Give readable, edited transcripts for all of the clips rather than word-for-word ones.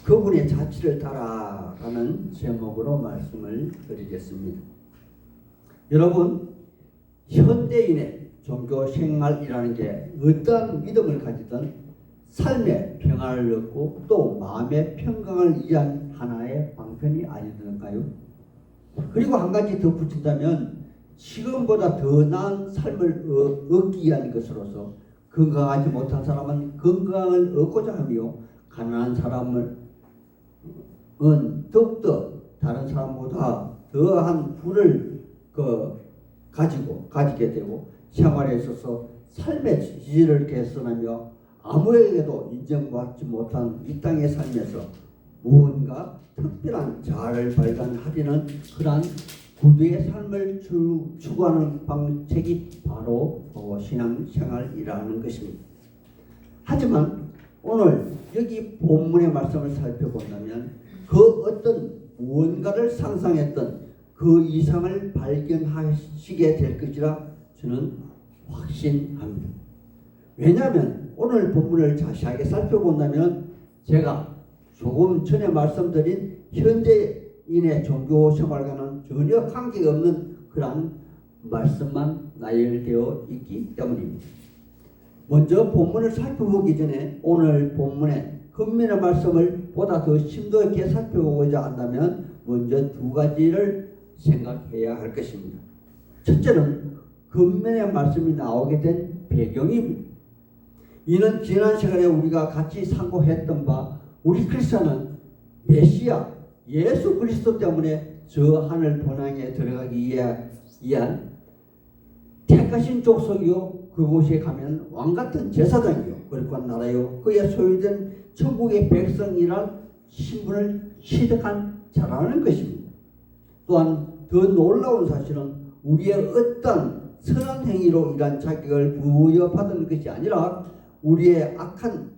그분의 자취를 따라가는 제목으로 말씀을 드리겠습니다. 여러분, 현대인의 종교 생활이라는 게 어떠한 믿음을 가지든 삶의 평안을 얻고 또 마음의 평강을 위한 하나의 방편이 아니던가요? 그리고 한 가지 더 붙인다면 지금보다 더 나은 삶을 얻기 위한 것으로서 건강하지 못한 사람은 건강을 얻고자 하며 가난한 사람은 더욱더 다른 사람보다 더한 부를 가지게 되고 생활에 있어서 삶의 지지를 개선하며 아무에게도 인정받지 못한 이 땅의 삶에서 무언가 특별한 자아를 발견하려는 그러한 구두의 삶을 추구하는 방책이 바로 신앙생활이라는 것입니다. 하지만 오늘 여기 본문의 말씀을 살펴본다면 그 어떤 무언가를 상상했던 그 이상을 발견하시게 될 것이라 저는 확신합니다. 왜냐하면 오늘 본문을 자세하게 살펴본다면 제가 조금 전에 말씀드린 현대인의 종교 생활과는 전혀 관계가 없는 그러한 말씀만 나열되어 있기 때문입니다. 먼저 본문을 살펴보기 전에 오늘 본문의 근면의 말씀을 보다 더 심도 있게 살펴보고자 한다면 먼저 두 가지를 생각해야 할 것입니다. 첫째는 근면의 말씀이 나오게 된 배경입니다. 이는 지난 시간에 우리가 같이 상고했던 바 우리 크리스천은 메시아 예수 그리스도 때문에 저 하늘 본향에 들어가기 위한 택하신 족속이요 그곳에 가면 왕같은 제사장이요 거룩한 나라요 그의 소유된 천국의 백성이란 신분을 취득한 자라는 것입니다. 또한 더 놀라운 사실은 우리의 어떤 선한 행위로 이러한 자격을 부여받은 것이 아니라 우리의 악한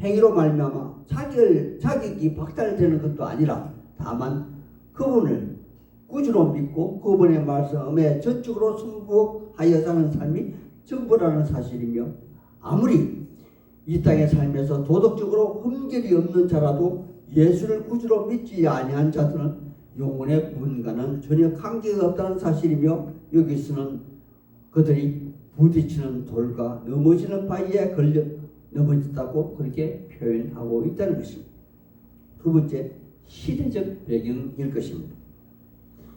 행위로 말미암아 자격이 박탈되는 것도 아니라 다만 그분을 꾸준히 믿고 그분의 말씀에 전적으로 순복하여 사는 삶이 전부라는 사실이며 아무리 이 땅의 삶에서 도덕적으로 흠결이 없는 자라도 예수를 꾸준히 믿지 아니한 자들은 영혼의 구원과는 전혀 관계가 없다는 사실이며 여기서는 그들이 부딪히는 돌과 넘어지는 바위에 걸려 넘어졌다고 그렇게 표현하고 있다는 것입니다. 두 번째, 시대적 배경일 것입니다.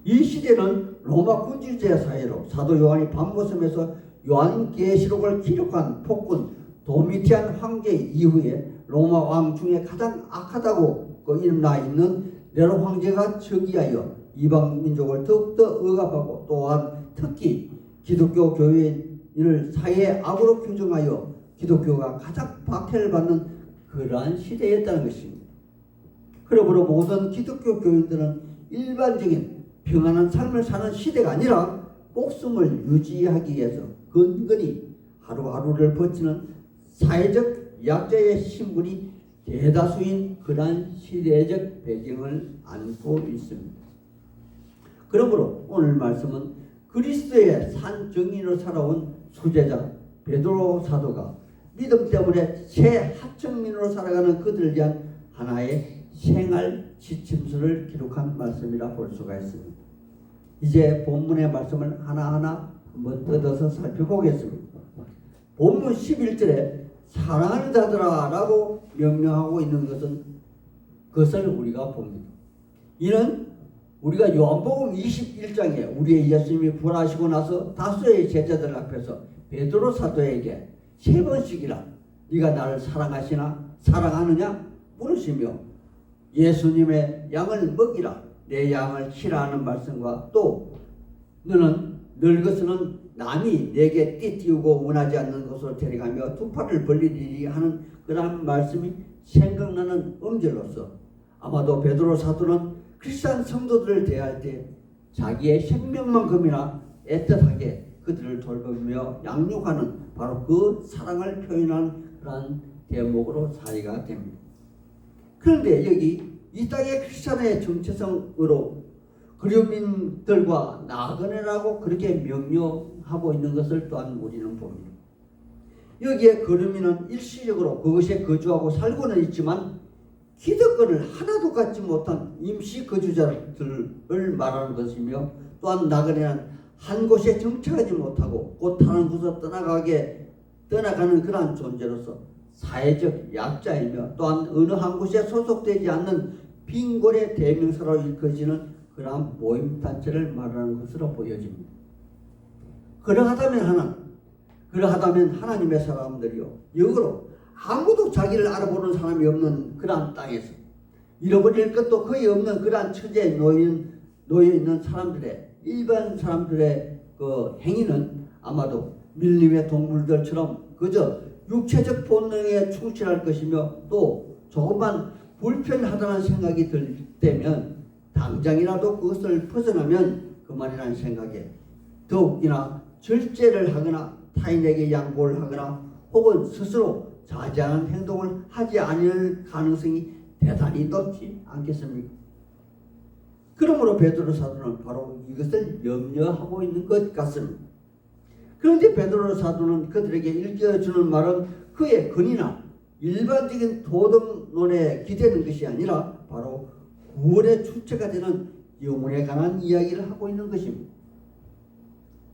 이 시대는 로마 군주제 사회로 사도 요한이 밤모섬에서 요한계시록을 기록한 폭군 도미티안 황제 이후에 로마 왕 중에 가장 악하다고 이름나 있는 네로 황제가 즉위하여 이방 민족을 더욱더 억압하고 또한 특히 기독교 교회인을 사회의 악으로 규정하여 기독교가 가장 박해를 받는 그러한 시대였다는 것입니다. 그러므로 모든 기독교 교인들은 일반적인 평안한 삶을 사는 시대가 아니라 목숨을 유지하기 위해서 근근히 하루하루를 버티는 사회적 약자의 신분이 대다수인 그러한 시대적 배경을 안고 있습니다. 그러므로 오늘 말씀은 그리스도의 산 증인으로 살아온 수제자 베드로 사도가 믿음 때문에 새 하층민으로 살아가는 그들을 위한 하나의 생활 지침서를 기록한 말씀이라 볼 수가 있습니다. 이제 본문의 말씀을 하나하나 한번 뜯어서 살펴보겠습니다. 본문 11절에 사랑하는 자들아 라고 명령하고 있는 것을 우리가 봅니다. 이는 우리가 요한복음 21장에 우리의 예수님이 부활하시고 나서 다수의 제자들 앞에서 베드로 사도에게 세 번씩이나 네가 나를 사랑하느냐 물으시며 예수님의 양을 먹이라 내 양을 치라 하는 말씀과 또 너는 늙어서는 남이 내게 띠띠우고 원하지 않는 곳으로 데려가며 두 팔을 벌리리니 하는 그러한 말씀이 생각나는 음절로서 아마도 베드로 사도는 크리스찬 성도들을 대할 때 자기의 생명만큼이나 애틋하게 그들을 돌보며 양육하는 바로 그 사랑을 표현한 그러한 대목으로 사회가 됩니다. 그런데 여기 이 땅의 크리스찬의 정체성으로 그리움인들과 나그네라고 그렇게 명료하고 있는 것을 또한 우리는 봅니다. 여기에 거름이는 일시적으로 그것에 거주하고 살고는 있지만 기득권을 하나도 갖지 못한 임시 거주자들을 말하는 것이며, 또한 나그네는 한 곳에 정착하지 못하고 곧 다른 곳으로 떠나가는 그러한 존재로서 사회적 약자이며, 또한 어느 한 곳에 소속되지 않는 빈곤의 대명사로 일컬어지는 그러한 모임단체를 말하는 것으로 보여집니다. 그러하다면 하나님의 사람들이요, 역으로 아무도 자기를 알아보는 사람이 없는 그러한 땅에서 잃어버릴 것도 거의 없는 그러한 처지에 놓여 있는 사람들의, 일반 사람들의 그 행위는 아마도 밀림의 동물들처럼 그저 육체적 본능에 충실할 것이며, 또 조금만 불편하다는 생각이 들 때면 당장이라도 그것을 벗어나면 그만이라는 생각에 더욱이나 절제를 하거나 타인에게 양보를 하거나 혹은 스스로 자제하는 행동을 하지 않을 가능성이 대단히 높지 않겠습니까? 그러므로 베드로 사도는 바로 이것을 염려하고 있는 것 같습니다. 그런데 베드로 사도는 그들에게 일깨워주는 말은 그의 근이나 일반적인 도덕론에 기대는 것이 아니라 바로 구원의 주체가 되는 영혼에 관한 이야기를 하고 있는 것입니다.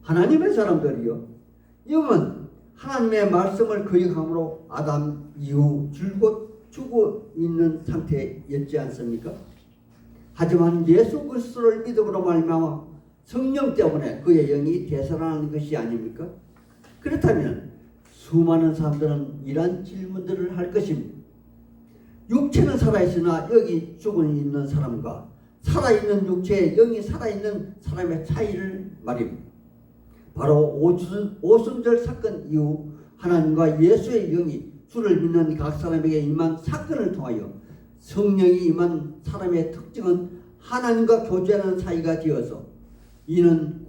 하나님의 사람들이요, 영은 하나님의 말씀을 거역함으로 아담 이후 줄곧 죽어 있는 상태였지 않습니까? 하지만 예수 그리스도를 믿음으로 말미암아 성령 때문에 그의 영이 되살아나는 것이 아닙니까? 그렇다면 수많은 사람들은 이러한 질문들을 할 것입니다. 육체는 살아있으나 여기 죽어 있는 사람과 살아있는 육체에 영이 살아있는 사람의 차이를 말입니다. 바로 오순절 사건 이후 하나님과 예수의 영이 주를 믿는 각 사람에게 임한 사건을 통하여 성령이 임한 사람의 특징은 하나님과 교제하는 사이가 되어서 이는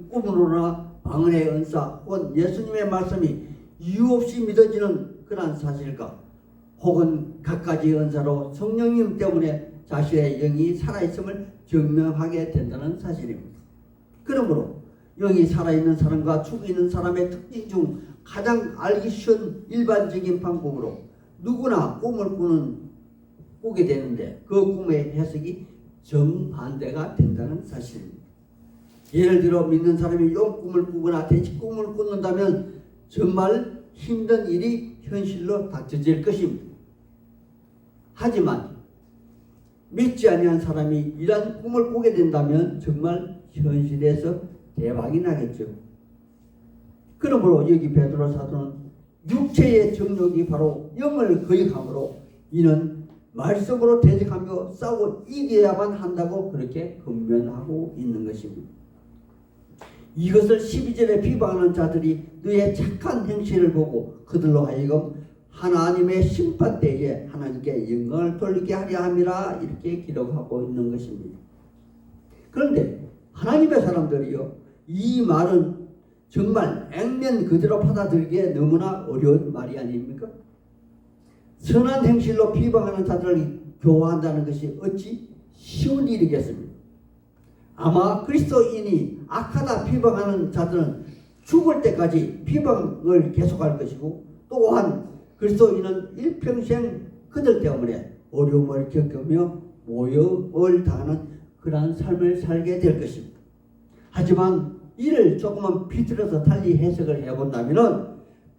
꿈으로나 방언의 은사 혹은 예수님의 말씀이 이유 없이 믿어지는 그러한 사실과 혹은 갖가지 은사로 성령님 때문에 자신의 영이 살아있음을 증명하게 된다는 사실입니다. 그러므로 영이 살아있는 사람과 죽어있는 사람의 특징 중 가장 알기 쉬운 일반적인 방법으로 누구나 꿈을 꾸게 되는데 그 꿈의 해석이 정반대가 된다는 사실입니다. 예를 들어 믿는 사람이 꿈을 꾸거나 돼지 꿈을 꾼다면 정말 힘든 일이 현실로 닥쳐질 것입니다. 하지만 믿지 아니한 사람이 이러한 꿈을 꾸게 된다면 정말 현실에서 대박이 나겠죠. 그러므로 여기 베드로 사도는 육체의 정욕이 바로 영을 거역함으로 이는 말씀으로 대적하며 싸워 이겨야만 한다고 그렇게 권면하고 있는 것입니다. 이것을 12절에 비방하는 자들이 너의 착한 행실을 보고 그들로 하여금 하나님의 심판 때에 하나님께 영광을 돌리게 하려 함이라 이렇게 기록하고 있는 것입니다. 그런데 하나님의 사람들이요, 이 말은 정말 액면 그대로 받아들이기에 너무나 어려운 말이 아닙니까? 선한 행실로 비방하는 자들을 교화한다는 것이 어찌 쉬운 일이겠습니까? 아마 그리스도인이 악하다 비방하는 자들은 죽을 때까지 비방을 계속할 것이고, 또한 그리스도인은 일평생 그들 때문에 어려움을 겪으며 모욕을 당하는 그러한 삶을 살게 될 것입니다. 하지만 이를 조금만 비틀어서 달리 해석을 해본다면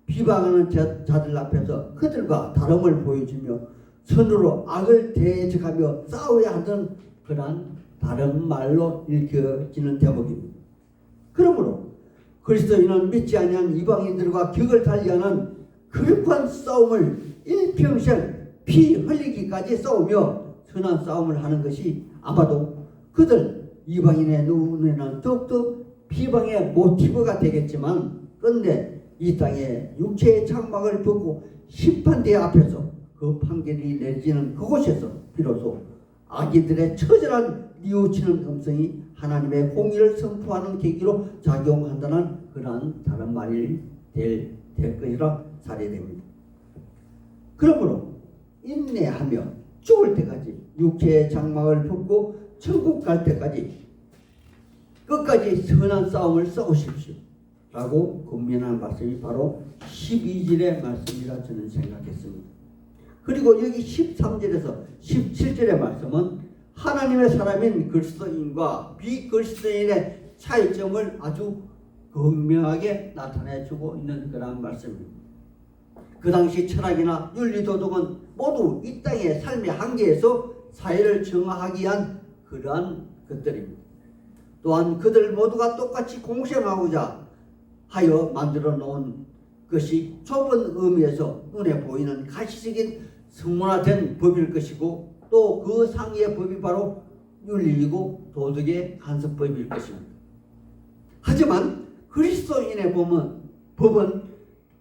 비방하는 자들 앞에서 그들과 다름을 보여주며 선으로 악을 대적하며 싸워야 하던 그러한 다른 말로 읽혀지는 대목입니다. 그러므로 그리스도인은 믿지 아니한 이방인들과 격을 달리하는 거룩한 싸움을 일평생 피 흘리기까지 싸우며 선한 싸움을 하는 것이 아마도 그들 이방인의 눈에는 더욱더 비방의 모티브가 되겠지만, 그런데 이 땅에 육체의 장막을 벗고 심판대 앞에서 그 판결이 내리지는 그곳에서 비로소 아기들의 처절한 뉘우치는 음성이 하나님의 공의를 선포하는 계기로 작용한다는 그러한 다른 말이 될 것이라 사례됩니다. 그러므로 인내하며 죽을 때까지 육체의 장막을 벗고 천국 갈 때까지 끝까지 선한 싸움을 싸우십시오. 라고 권면하는 말씀이 바로 12절의 말씀이라 저는 생각했습니다. 그리고 여기 13절에서 17절의 말씀은 하나님의 사람인 그리스도인과 비그리스도인의 차이점을 아주 분명하게 나타내주고 있는 그런 말씀입니다. 그 당시 철학이나 윤리도덕은 모두 이 땅의 삶의 한계에서 사회를 정화하기 위한 그러한 것들입니다. 또한 그들 모두가 똑같이 공생하고자 하여 만들어 놓은 것이 좁은 의미에서 눈에 보이는 가시적인 성문화된 법일 것이고, 또 그 상위의 법이 바로 윤리이고 도덕의 간섭법일 것입니다. 하지만 그리스도인의 법은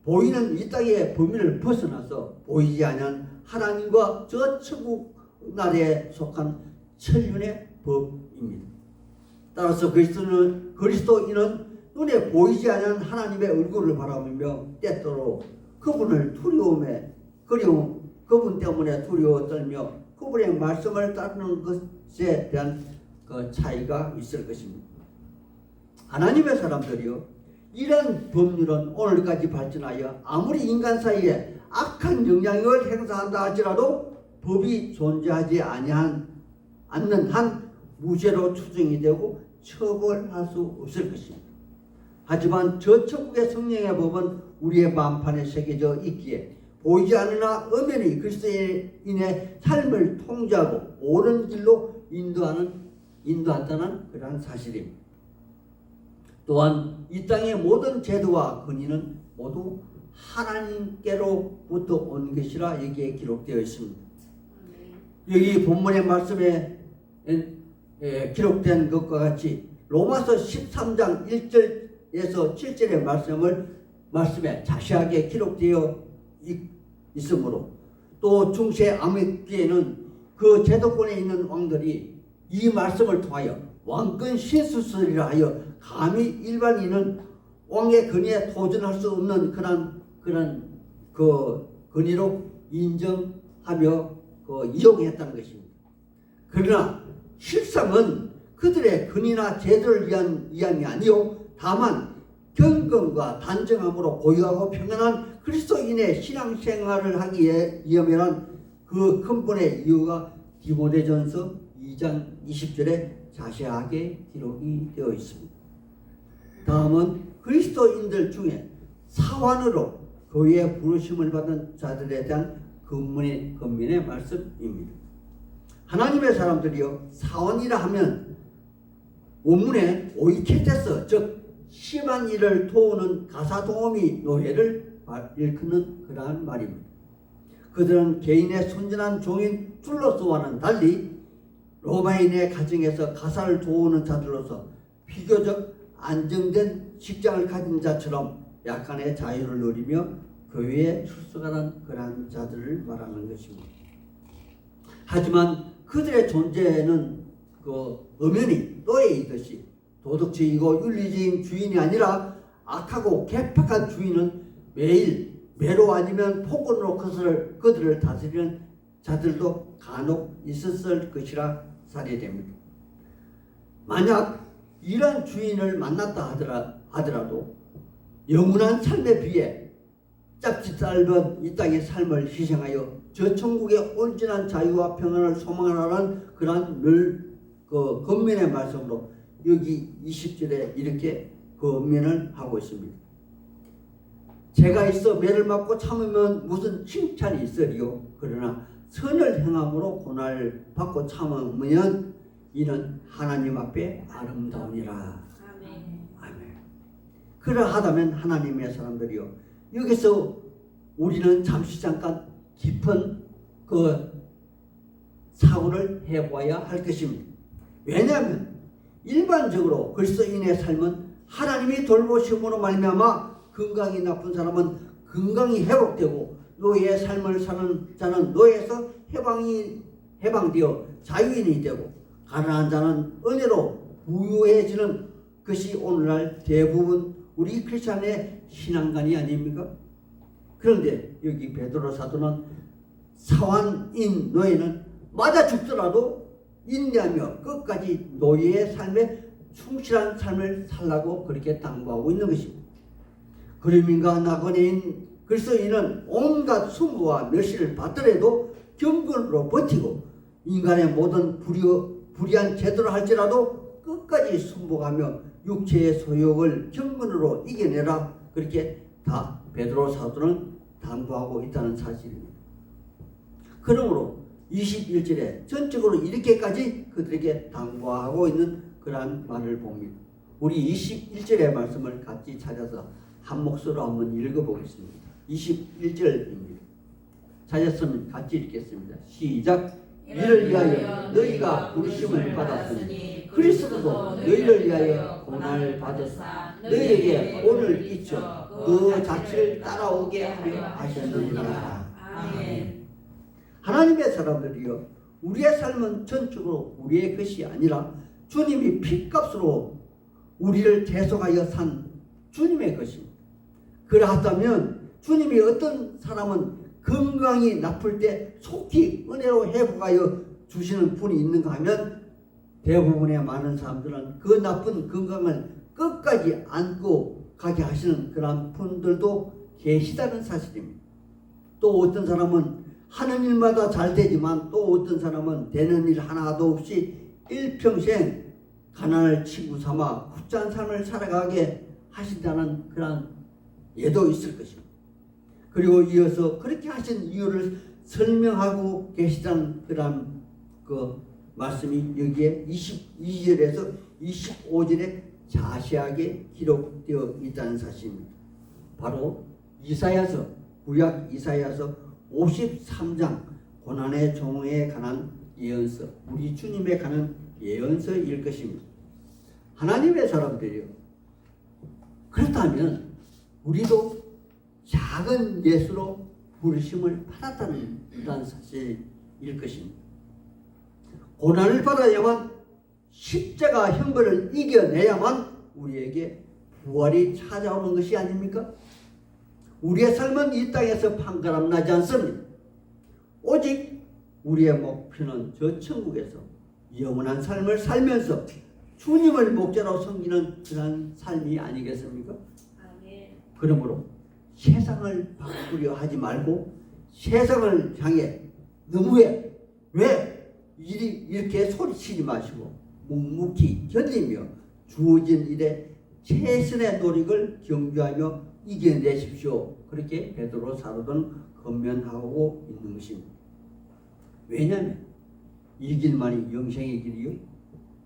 보이는 이 땅의 범위를 벗어나서 보이지 않는 하나님과 저 천국 나라에 속한 천륜의 법입니다. 따라서 그리스도인은 눈에 보이지 않는 하나님의 얼굴을 바라보며 때때로 그분을 그분 때문에 두려워 떨며 그분의 말씀을 따르는 것에 대한 그 차이가 있을 것입니다. 하나님의 사람들이요, 이런 법률은 오늘까지 발전하여 아무리 인간 사이에 악한 영향력을 행사한다 할지라도 법이 존재하지 않는 한 무죄로 추정이 되고 처벌할 수 없을 것입니다. 하지만 저 천국의 성령의 법은 우리의 마음판에 새겨져 있기에 보이지 않으나 엄연히 그리스도인의 삶을 통제하고 옳은 길로 인도한다는 그러한 사실입니다. 또한 이 땅의 모든 제도와 권위는 모두 하나님께로부터 온 것이라 여기에 기록되어 있습니다. 여기 본문의 말씀에 기록된 것과 같이 로마서 13장 1절에서 7절의 말씀에 자세하게 기록되어 있으므로, 또 중세 암흑기에는 그 제도권에 있는 왕들이 이 말씀을 통하여 왕권 신수설이라 하여 감히 일반인은 왕의 권위에 도전할 수 없는 그런 그 권위로 인정하며 이용했다는 것입니다. 그러나 실상은 그들의 권위나 제도를 위한 이야기 아니요, 다만 경건과 단정함으로 고유하고 평안한 그리스도인의 신앙생활을 하기 위함이란 그 근본의 이유가 디모데전서 2장 20절에 자세하게 기록이 되어 있습니다. 다음은 그리스도인들 중에 사환으로 교회에 부르심을 받은 자들에 대한 권면의 말씀입니다. 하나님의 사람들이요, 사원이라 하면 원문에 오이케테스, 즉 심한 일을 도우는 가사도우미 노예를 일컫는 그러한 말입니다. 그들은 개인의 순전한 종인 둘로스와는 달리 로마인의 가정에서 가사를 도우는 자들로서 비교적 안정된 직장을 가진 자처럼 약간의 자유를 누리며 교회에 출석하는 그러한 자들을 말하는 것입니다. 하지만 그들의 존재는 엄연히 노예이듯이 도덕적이고 윤리적인 주인이 아니라 악하고 괴팍한 주인은 매일 매로 아니면 폭언으로 그들을 다스리는 자들도 간혹 있었을 것이라 사례됩니다. 만약 이런 주인을 만났다 하더라도 영원한 삶에 비해 짧지 짧은 이 땅의 삶을 희생하여 저 천국의 온전한 자유와 평안을 소망하라는 그러한 권면의 말씀으로 여기 20절에 이렇게 권면을 하고 있습니다. 죄가 있어 매를 맞고 참으면 무슨 칭찬이 있으리요, 그러나 선을 행함으로 고난을 받고 참으면 이는 하나님 앞에 아름다우니라. 아멘. 그러하다면 하나님의 사람들이요, 여기서 우리는 잠시 잠깐 깊은 사고를 해봐야 할 것입니다. 왜냐하면 일반적으로 그리스도인의 삶은 하나님이 돌보심으로 말미암아 건강이 나쁜 사람은 건강이 회복되고, 노예의 삶을 사는 자는 노예에서 해방되어 자유인이 되고, 가난한 자는 은혜로 부유해지는 것이 오늘날 대부분 우리 크리스찬의 신앙관이 아닙니까? 그런데 여기 베드로 사도는 사환인 노예는 맞아 죽더라도 인내하며 끝까지 노예의 삶에 충실한 삶을 살라고 그렇게 당부하고 있는 것입니다. 그림인가 나그네인 그래서 이는 온갖 수모와 멸시를 받더라도 경건으로 버티고 인간의 모든 불의한 제도를 할지라도 끝까지 순복하며 육체의 소욕을 경건으로 이겨내라. 그렇게 다 베드로 사도는 당부하고 있다는 사실입니다. 그러므로 21절에 전적으로 이렇게까지 그들에게 당부하고 있는 그러한 말을 봅니다. 우리 21절의 말씀을 같이 찾아서 한 목소리로 한번 읽어보겠습니다. 21절입니다. 찾았으면 같이 읽겠습니다. 시작. 이를 위하여 너희가 부르심을 받았으니 그리스도도 너희를 위하여 고난을 받으사 너희에게 오늘 끼쳐 그 자취를 따라오게 하려 하셨느니라. 아멘. 하나님의 사람들이여, 우리의 삶은 전적으로 우리의 것이 아니라 주님이 핏값으로 우리를 대속하여 산 주님의 것입니다. 그러하다면 주님이 어떤 사람은 건강이 나쁠 때 속히 은혜로 회복하여 주시는 분이 있는가 하면 대부분의 많은 사람들은 그 나쁜 건강을 끝까지 안고 가게 하시는 그런 분들도 계시다는 사실입니다. 또 어떤 사람은 하는 일마다 잘 되지만 또 어떤 사람은 되는 일 하나도 없이 일평생 가난을 친구 삼아 후짠 삶을 살아가게 하신다는 그런 예도 있을 것입니다. 그리고 이어서 그렇게 하신 이유를 설명하고 계시다는 그런 그 말씀이 여기에 22절에서 25절에 자세하게 기록되어 있다는 사실입니다. 바로 이사야서, 구약 이사야서 53장 고난의 종에 관한 예언서, 우리 주님에 관한 예언서일 것입니다. 하나님의 사람들이요, 그렇다면 우리도 작은 예수로 부르심을 받았다는 이런 사실일 것입니다. 고난을 받아야만, 십자가 형벌을 이겨내야만 우리에게 부활이 찾아오는 것이 아닙니까? 우리의 삶은 이 땅에서 판가름 나지 않습니다. 오직 우리의 목표는 저 천국에서 영원한 삶을 살면서 주님을 목자로 섬기는 그런 삶이 아니겠습니까? 그러므로 세상을 바꾸려 하지 말고 세상을 향해 너무해 왜 이렇게 소리치지 마시고 묵묵히 견디며 주어진 일에 최선의 노력을 경주하며 이겨내십시오. 그렇게 베드로 사도는 권면하고 있는 것입니다. 왜냐하면 이 길만이 영생의 길이요,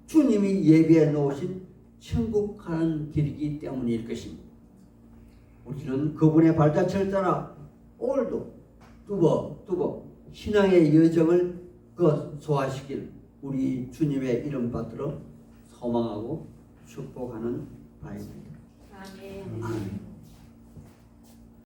주님이 예비해 놓으신 천국 가는 길이기 때문일 것입니다. 우리는 그분의 발자취를 따라 오늘도 뚜벅뚜벅 신앙의 여정을 소화시킬 우리 주님의 이름 받들어 소망하고 축복하는 바입니다. 아멘.